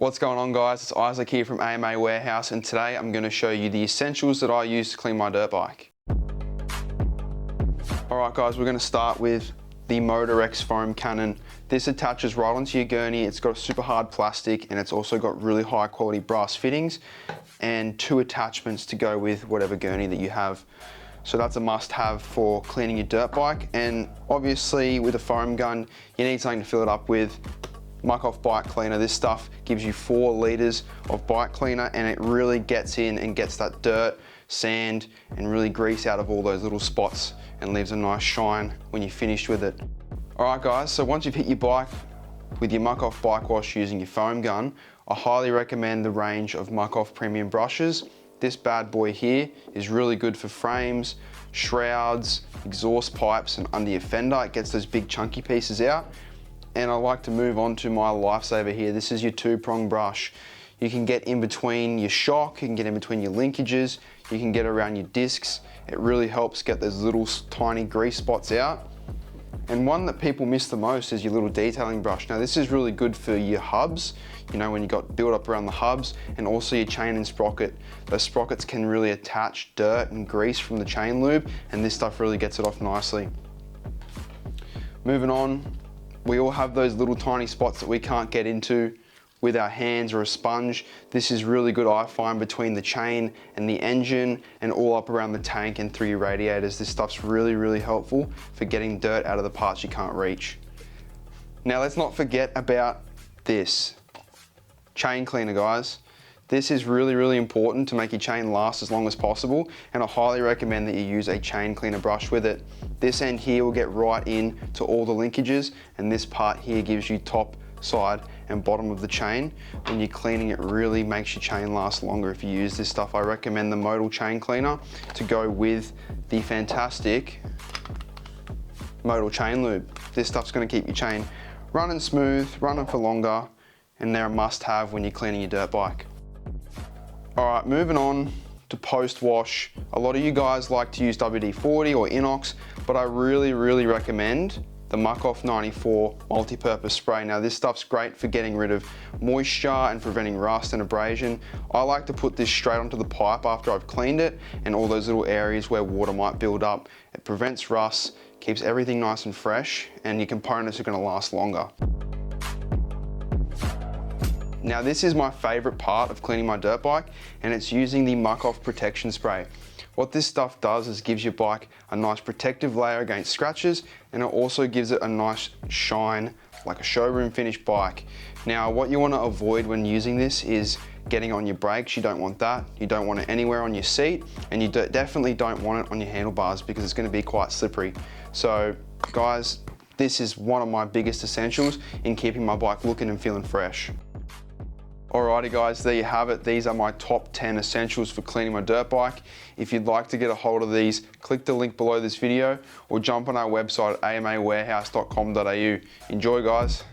What's going on, guys? It's Isaac here from AMA Warehouse, and today I'm going to show you the essentials that I use to clean my dirt bike. Alright guys, we're going to start with the Motor X foam cannon. This attaches right onto your gurney. It's got a super hard plastic and it's also got really high quality brass fittings and 2 attachments to go with whatever gurney that you have. So that's a must have for cleaning your dirt bike, and obviously with a foam gun you need something to fill it up with. Muck Off bike cleaner. This stuff gives you 4 litres of bike cleaner and it really gets in and gets that dirt, sand and really grease out of all those little spots and leaves a nice shine when you're finished with it. Alright guys, so once you've hit your bike with your Muck Off bike wash using your foam gun, I highly recommend the range of Muck Off premium brushes. This bad boy here is really good for frames, shrouds, exhaust pipes and under your fender. It gets those big chunky pieces out. And I like to move on to my lifesaver here. This is your 2-prong brush. You can get in between your shock, you can get in between your linkages, you can get around your discs. It really helps get those little tiny grease spots out. And one that people miss the most is your little detailing brush. Now this is really good for your hubs, you know, when you got build up around the hubs, and also your chain and sprocket. Those sprockets can really attach dirt and grease from the chain lube, and this stuff really gets it off nicely. Moving on, we all have those little tiny spots that we can't get into with our hands or a sponge. This is really good, I find, between the chain and the engine and all up around the tank and through your radiators. This stuff's really helpful for getting dirt out of the parts you can't reach. Now let's not forget about this. Chain cleaner, guys. This is really important to make your chain last as long as possible, and I highly recommend that you use a chain cleaner brush with it. This end here will get right in to all the linkages, and this part here gives you top, side and bottom of the chain. When you're cleaning, it really makes your chain last longer if you use this stuff. I recommend the modal chain cleaner to go with the fantastic modal chain lube. This stuff's going to keep your chain running smooth, running for longer, and they're a must have when you're cleaning your dirt bike. Alright, moving on to post-wash. A lot of you guys like to use WD-40 or Inox, but I really recommend the Muck Off 94 multi-purpose spray. Now this stuff's great for getting rid of moisture and preventing rust and abrasion. I like to put this straight onto the pipe after I've cleaned it and all those little areas where water might build up. It prevents rust, keeps everything nice and fresh, and your components are going to last longer. Now this is my favorite part of cleaning my dirt bike, and it's using the Muck Off protection spray. What this stuff does is gives your bike a nice protective layer against scratches, and it also gives it a nice shine like a showroom finished bike. Now what you want to avoid when using this is getting on your brakes. You don't want that. You don't want it anywhere on your seat, and you definitely don't want it on your handlebars because it's going to be quite slippery. So guys, this is one of my biggest essentials in keeping my bike looking and feeling fresh. Alrighty guys, there you have it. These are my top 10 essentials for cleaning my dirt bike. If you'd like to get a hold of these, click the link below this video or jump on our website at amawarehouse.com.au. Enjoy guys.